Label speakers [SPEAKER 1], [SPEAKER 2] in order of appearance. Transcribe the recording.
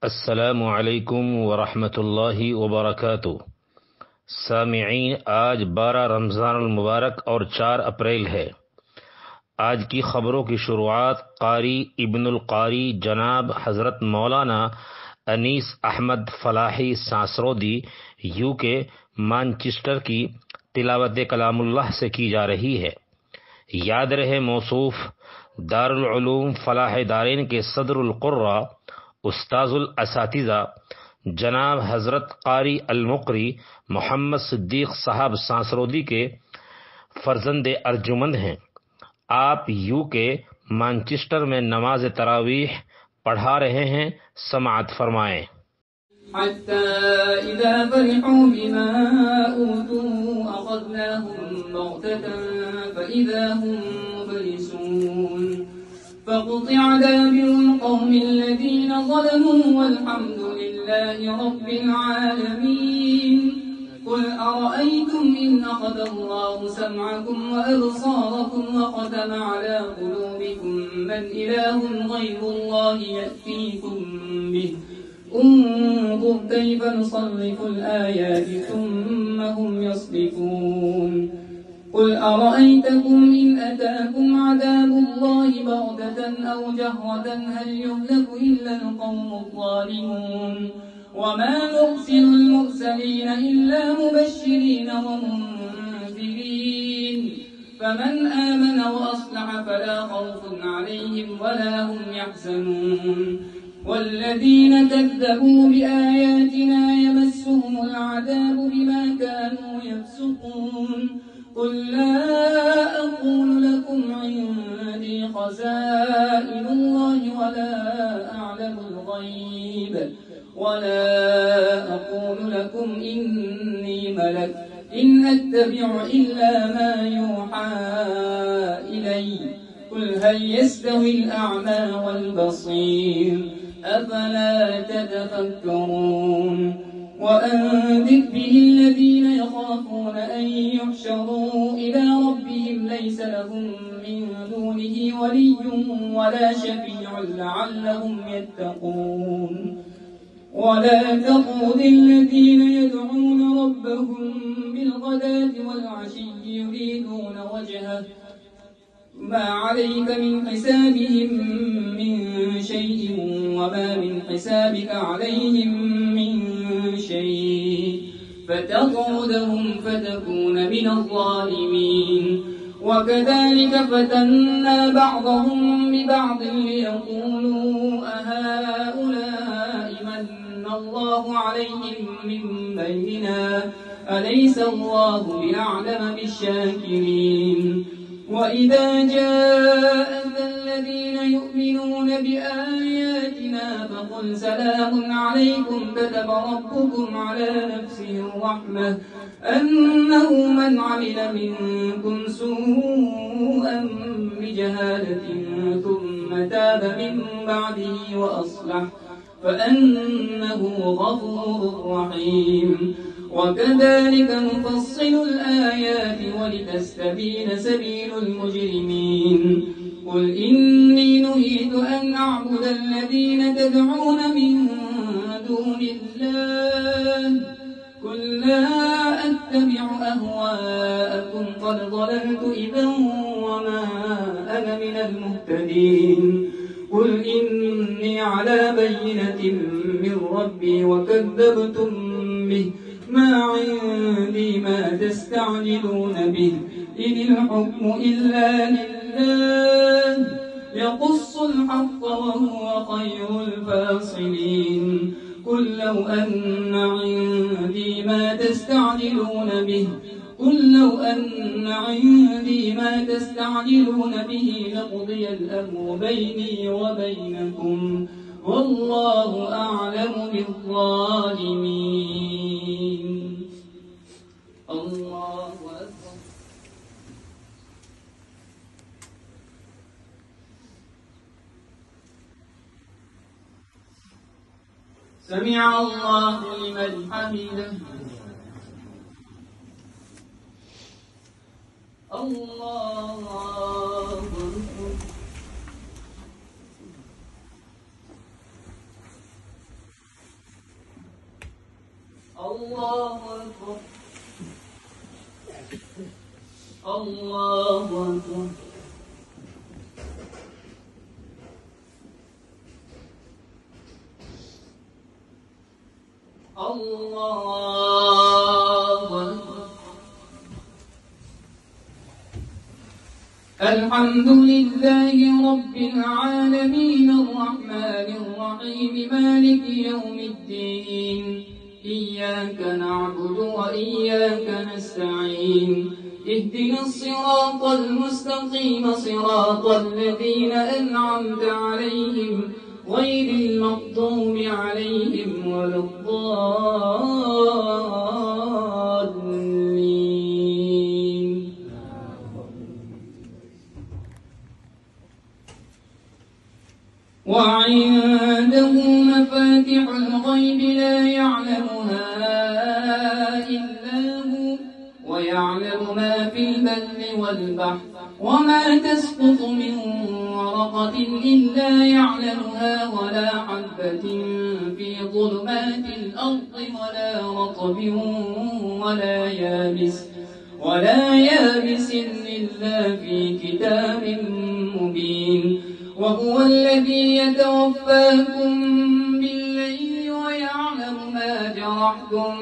[SPEAKER 1] अस्सलामु अलैकुम वरहमतुल्लाहि वबरकातुह। सामिईन, आज 12 रमज़ानुल मुबारक और 4 अप्रैल है। आज की ख़बरों की शुरुआत कारी इब्नुल कारी जनाब हज़रत मौलाना अनीस अहमद फ़लाही सांसरोदी यूके मानचेस्टर की तिलावत कलामुल्लाह से की जा रही है। याद रहे मौसूफ़ दारुल उलूम फ़लाह दारैन के सदरुल क़ुर्रा उस्ताजुल असातिज़ा जनाब हज़रत कारी अल मुक़री मोहम्मद सिद्दीक़ साहब सांसरोदी के फ़र्जंद अर्जुमंद हैं। आप यूके मानचेस्टर में नमाज तरावीह पढ़ा रहे हैं। समाअत फरमाएं।
[SPEAKER 2] हत्ता इज़ा फ़रिहू बिमा ऊतू अख़ज़नाहुम बग़ततन फ़इज़ा हुम मुब्लिसून फ़क़ुतिअ दाबिरुल क़ौमिल्लज़ीन ज़लमू वल्हम्दुलिल्लाहि रब्बिल आलमीन। क़ुल अरअय्तुम इन अख़ज़ल्लाहु समअकुम वअबसारकुम वख़तम अला क़ुलूबिकुम मन इलाहुन ग़यरुल्लाहि यअतीकुम बिहि انظر كيف نصرف الآيات ثم هم يصدفون قل أرأيتكم إن أتاكم عذاب الله بغتة أو جهرة هل يهلك إلا القوم الظالمون وما نرسل المرسلين إلا مبشرين ومنذرين فمن آمن وأصلح فلا خوف عليهم ولا هم يحزنون والذين كذبوا بآياتنا يمسهم العذاب بما كانوا يفسقون قل لا أقول لكم عندي خزائن الله ولا أعلم الغيب ولا أقول لكم إني ملك إن أتبع إلا ما يوحى إلي قل هل يستوي الأعمى والبصير أفلا تتفكرون وأنذر به الذين يخافون أن يحشروا إلى ربهم ليس لهم من دونه ولي ولا شفيع لعلهم يتقون ولا تطرد الذين يدعون ربهم بالغداة والعشي يريدون وجهه ما عليك من حسابهم من شيء وما من حسابك عليهم من شيء فتطردهم فتكون من الظالمين وكذلك فتنا بعضهم ببعض ليقولوا أهؤلاء من الله عليهم من بيننا أليس الله بأعلم بالشاكرين وإذا جاءك الذين يؤمنون بآياتنا فقل سلام عليكم كتب ربكم على نفسه الرحمة أنه من عمل منكم سوءا بجهالة ثم تاب من بعده وأصلح فأنه غفور رحيم وكذلك نفصل الآيات ولتستبين سبيل المجرمين قل إني نهيت أن أعبد الذين تدعون من دون الله قل لا أتبع أهواءكم قد ضللت إذا وما أنا من المهتدين قل إني على بينة من ربي وكذبتم به ما عندي ما تستعجلون به إن الحكم إلا لله يقص الحق وهو خير الفاصلين قل لو أن عندي ما تستعجلون به قل لو أن عندي ما تستعجلون به لقضي الأمر بيني وبينكم والله أعلم بالظالمين. الله أكبر. سمع الله لمن حمده. الله أكبر. الله أكبر الله أكبر الله أكبر. الحمد لله رب العالمين الرحمن الرحيم مالك يوم الدين إياك نعبد وإياك نستعين اهدنا الصراط المستقيم صراط الذين أنعمت عليهم غير المغضوب عليهم ولا الضالين. وعنده مفاتح الغيب لا يعلمها إلا هو ويعلم ما في البر والبحر وما تسقط من ورقة إلا يعلمها ولا حبة في ظلمات الأرض ولا رطب ولا يابس إلا في كتاب مبين. وهو الذي يتوفاكم بالليل ويعلم ما جرحتم